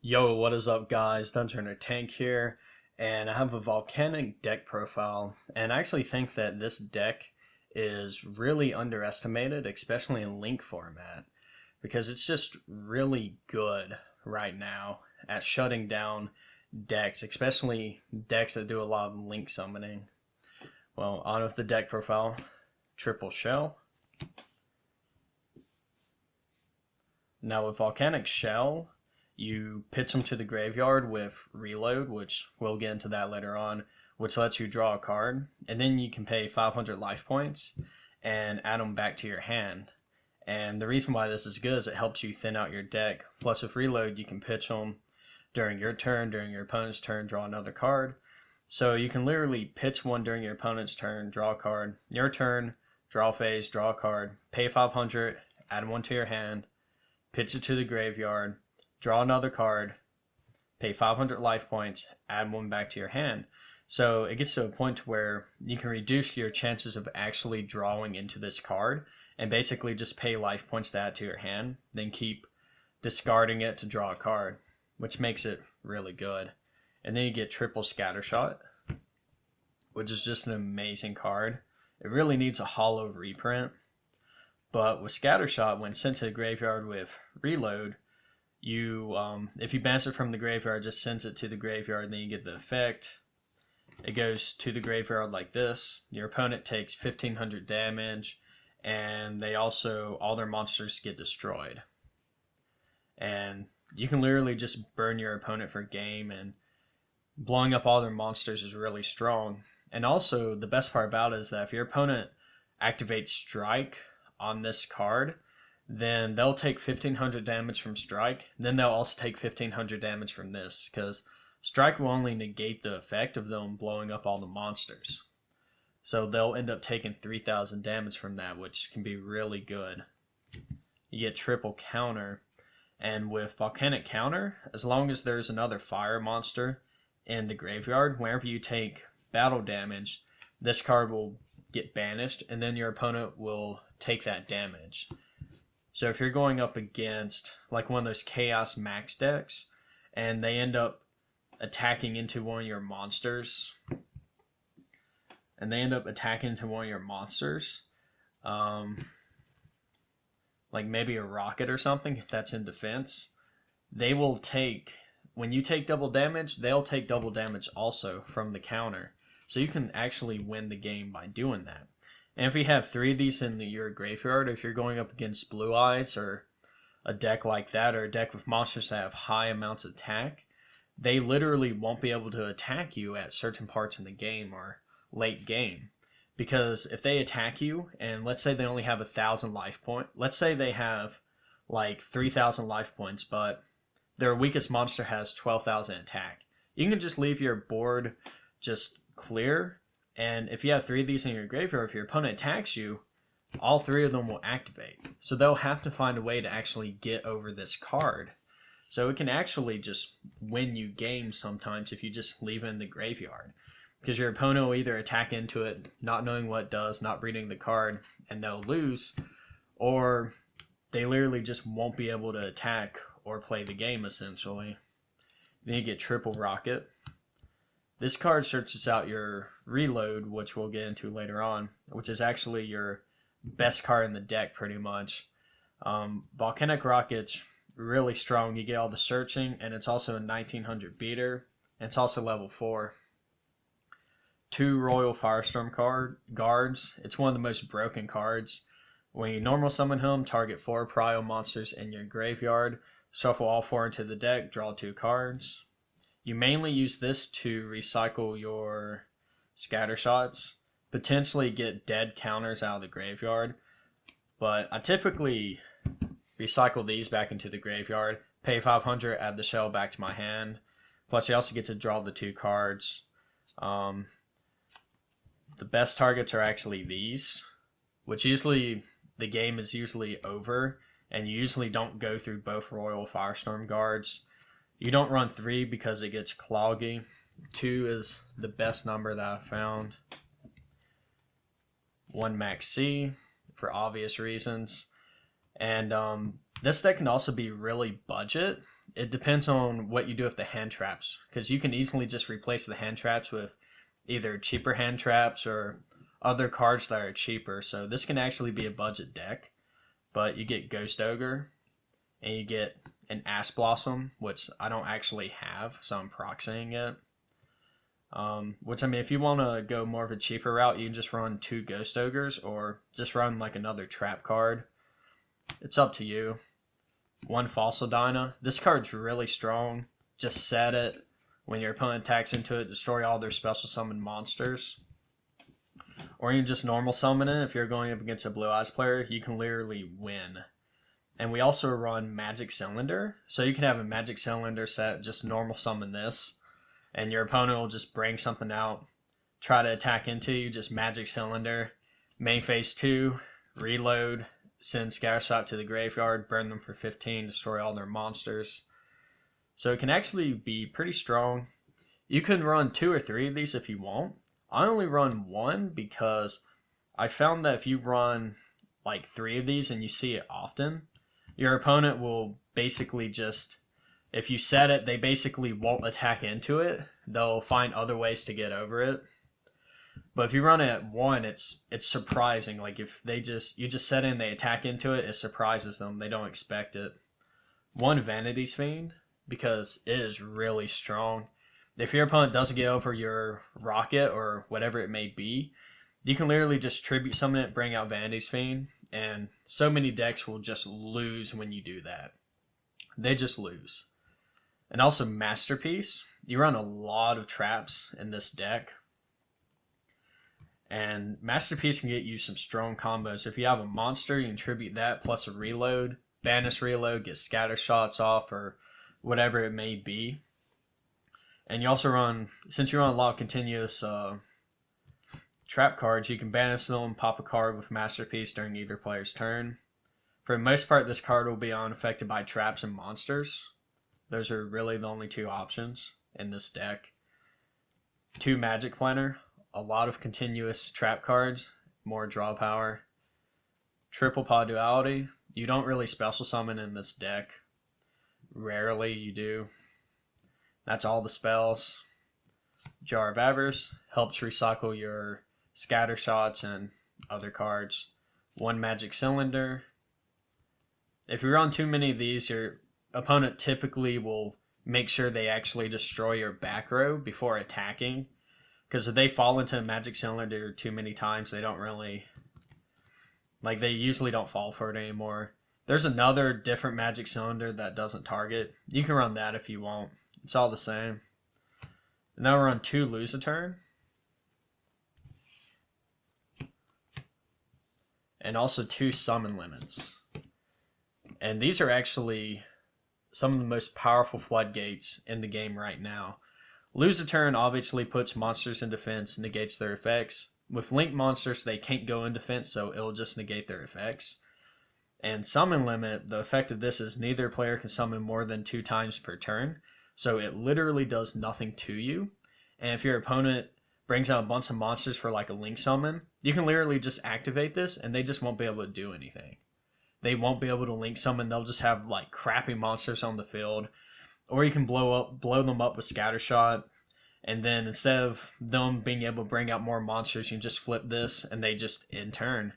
Yo, what is up guys? DungeonRunnerTank here, and I have a Volcanic deck profile, and I actually think that this deck is really underestimated, especially in Link format, because it's just really good right now at shutting down decks, especially decks that do a lot of Link summoning. Well, on with the deck profile. Triple Shell. Now with Volcanic Shell, you pitch them to the graveyard with Reload, which we'll get into that later on, which lets you draw a card, and then you can pay 500 life points and add them back to your hand. And the reason why this is good is it helps you thin out your deck. Plus with Reload, you can pitch them during your turn, during your opponent's turn, draw another card. So you can literally pitch one during your opponent's turn, draw a card, your turn, draw phase, draw a card, pay 500, add one to your hand, pitch it to the graveyard, draw another card, pay 500 life points, add one back to your hand. So it gets to a point where you can reduce your chances of actually drawing into this card and basically just pay life points to add to your hand, then keep discarding it to draw a card, which makes it really good. And then you get Triple Scattershot, which is just an amazing card. It really needs a hollow reprint, but with Scattershot, when sent to the graveyard with Reload, if you banish it from the graveyard, just sends it to the graveyard, then you get the effect. It goes to the graveyard like this. Your opponent takes 1500 damage, and all their monsters get destroyed. And you can literally just burn your opponent for game, and blowing up all their monsters is really strong. And also, the best part about it is that if your opponent activates Strike on this card, then they'll take 1500 damage from Strike. Then they'll also take 1500 damage from this, because Strike will only negate the effect of them blowing up all the monsters. So they'll end up taking 3000 damage from that, which can be really good. You get Triple Counter, and with Volcanic Counter, as long as there's another fire monster in the graveyard, whenever you take battle damage, this card will get banished, and then your opponent will take that damage. So if you're going up against like one of those Chaos Max decks, and they end up attacking into one of your monsters, like maybe a rocket or something that's in defense, they will take, when you take double damage, they'll take double damage also from the counter. So you can actually win the game by doing that. And if you have 3 of these in your graveyard, if you're going up against Blue Eyes or a deck like that, or a deck with monsters that have high amounts of attack, they literally won't be able to attack you at certain parts in the game or late game. Because if they attack you, and let's say they only have 1,000 life points, let's say they have like 3,000 life points, but their weakest monster has 12,000 attack, you can just leave your board just clear. And if you have 3 of these in your graveyard, if your opponent attacks you, all 3 of them will activate. So they'll have to find a way to actually get over this card. So it can actually just win you games sometimes if you just leave it in the graveyard. Because your opponent will either attack into it, not knowing what it does, not reading the card, and they'll lose, or they literally just won't be able to attack or play the game, essentially. Then you get Triple Rocket. This card searches out your Reload, which we'll get into later on, which is actually your best card in the deck, pretty much. Volcanic Rocket's really strong. You get all the searching, and it's also a 1900 beater, and it's also level 4. 2 Royal Firestorm guards. It's one of the most broken cards. When you normal summon him, target 4 prio monsters in your graveyard, shuffle all 4 into the deck, draw 2 cards. You mainly use this to recycle your Scattershots, potentially get dead counters out of the graveyard, but I typically recycle these back into the graveyard, pay 500, add the shell back to my hand, plus you also get to draw the 2 cards. The best targets are actually these, which usually the game is usually over, and you usually don't go through both Royal Firestorm guards. You don't run 3 because it gets cloggy. 2 is the best number that I found. 1 Max C for obvious reasons. And this deck can also be really budget it depends on what you do with the hand traps, because you can easily just replace the hand traps with either cheaper hand traps or other cards that are cheaper. So this can actually be a budget deck, but you get Ghost Ogre and you get an Ash Blossom, which I don't actually have, so I'm proxying it. Which, I mean, if you want to go more of a cheaper route, you can just run 2 Ghost Ogres or just run like another trap card. It's up to you. 1 Fossil Dyna. This card's really strong. Just set it. When your opponent attacks into it, destroy all their special summon monsters. Or you can just normal summon it. If you're going up against a Blue Eyes player, you can literally win. And we also run Magic Cylinder. So you can have a Magic Cylinder set, just normal summon this. And your opponent will just bring something out, try to attack into you, just Magic Cylinder. Main phase 2, reload, send Scattershot to the graveyard, burn them for 15, destroy all their monsters. So it can actually be pretty strong. You can run 2 or 3 of these if you want. I only run 1 because I found that if you run like 3 of these and you see it often, your opponent will basically just, if you set it, they basically won't attack into it. They'll find other ways to get over it. But if you run it at 1, it's surprising. Like if you just set in, they attack into it, it surprises them. They don't expect it. 1 Vanity's Fiend, because it is really strong. If your opponent doesn't get over your rocket or whatever it may be, you can literally just tribute summon it, bring out Vanity's Fiend, and so many decks will just lose when you do that. They just lose. And also Masterpiece. You run a lot of traps in this deck. And Masterpiece can get you some strong combos. If you have a monster, you can tribute that plus a reload. Banish reload, get scatter shots off, or whatever it may be. And you also run, since you run a lot of continuous trap cards, you can banish them, pop a card with Masterpiece during either player's turn. For the most part, this card will be unaffected by traps and monsters. Those are really the only 2 options in this deck. 2 Magic Planner, a lot of continuous trap cards, more draw power. Triple Pod Duality, you don't really special summon in this deck. Rarely you do. That's all the spells. Jar of Avarice helps recycle your scatter shots and other cards. 1 Magic Cylinder. If you run too many of these, your opponent typically will make sure they actually destroy your back row before attacking. Because if they fall into a Magic Cylinder too many times, they don't really, like, they usually don't fall for it anymore. There's another different Magic Cylinder that doesn't target. You can run that if you want. It's all the same. And now we're on 2 Lose a Turn. And also 2 Summon Limits. And these are actually some of the most powerful floodgates in the game right now. Lose a Turn obviously puts monsters in defense, negates their effects. With linked monsters, they can't go in defense, so it'll just negate their effects. And Summon Limit, the effect of this is neither player can summon more than 2 times per turn. So it literally does nothing to you. And if your opponent brings out a bunch of monsters for like a link summon, you can literally just activate this and they just won't be able to do anything. They won't be able to link summon. They'll just have like crappy monsters on the field. Or you can blow them up with Scattershot. And then instead of them being able to bring out more monsters, you can just flip this and they just end turn.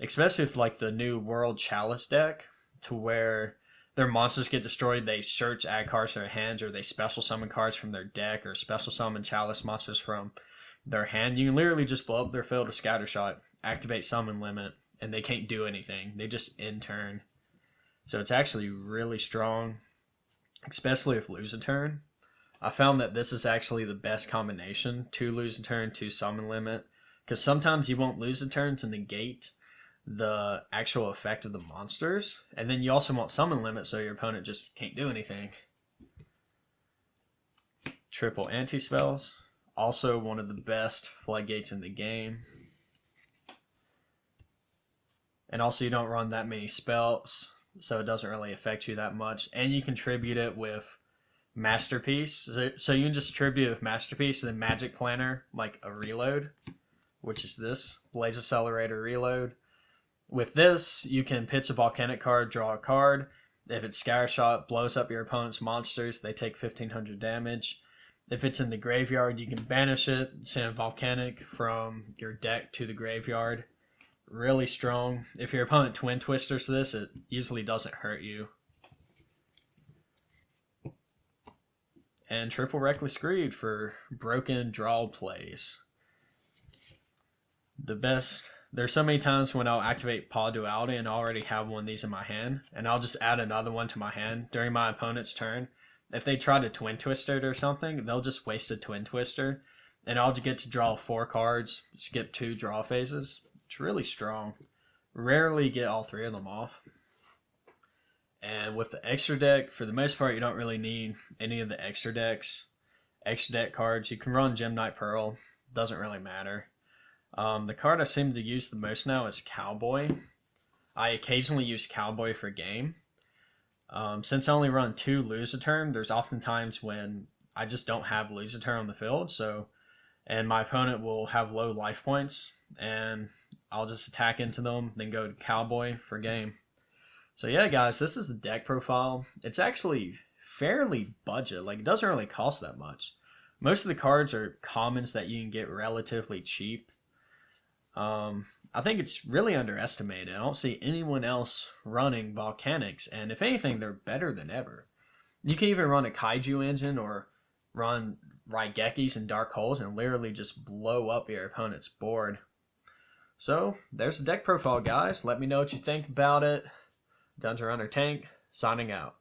Especially with like the new World Chalice deck, to where their monsters get destroyed, they search, add cards to their hands, or they special summon cards from their deck, or special summon Chalice monsters from their hand. You can literally just blow up their field with Scattershot, activate Summon Limit, and they can't do anything. They just end turn. So it's actually really strong, especially if Lose a Turn. I found that this is actually the best combination, 2 Lose a Turn, 2 Summon Limit, because sometimes you won't lose a turn to negate the actual effect of the monsters, and then you also want Summon Limit so your opponent just can't do anything. Triple Anti-Spells, also one of the best floodgates in the game. And also you don't run that many spells, so it doesn't really affect you that much. And you can tribute it with Masterpiece. So you can just tribute it with Masterpiece and then Magic Planner, like a reload, which is this, Blaze Accelerator reload. With this, you can pitch a Volcanic card, draw a card, If it's Scatter Shot, blows up your opponent's monsters, they take 1500 damage. If it's in the graveyard, you can banish it, send Volcanic from your deck to the graveyard. Really strong. If your opponent Twin Twisters this, it usually doesn't hurt you. And triple Reckless Greed for broken draw plays. The best, there's so many times when I'll activate Paw Duality and I already have one of these in my hand, and I'll just add another one to my hand during my opponent's turn. If they try to Twin Twister it or something, they'll just waste a Twin Twister, and I'll just get to draw 4 cards, skip 2 draw phases. It's really strong. Rarely get all 3 of them off. And with the extra deck, for the most part, you don't really need any of the extra decks. Extra deck cards, you can run Gem Knight Pearl. Doesn't really matter. The card I seem to use the most now is Cowboy. I occasionally use Cowboy for game. Since I only run 2 lose a turn, there's often times when I just don't have lose a turn on the field. And my opponent will have low life points, and I'll just attack into them, then go to Cowboy for game. So yeah, guys, this is the deck profile. It's actually fairly budget. Like, it doesn't really cost that much. Most of the cards are commons that you can get relatively cheap. I think it's really underestimated. I don't see anyone else running Volcanics, and if anything, they're better than ever. You can even run a Kaiju engine or run Raigekis and Dark Holes and literally just blow up your opponent's board. So, there's the deck profile, guys. Let me know what you think about it. DungeonRunnerTank, signing out.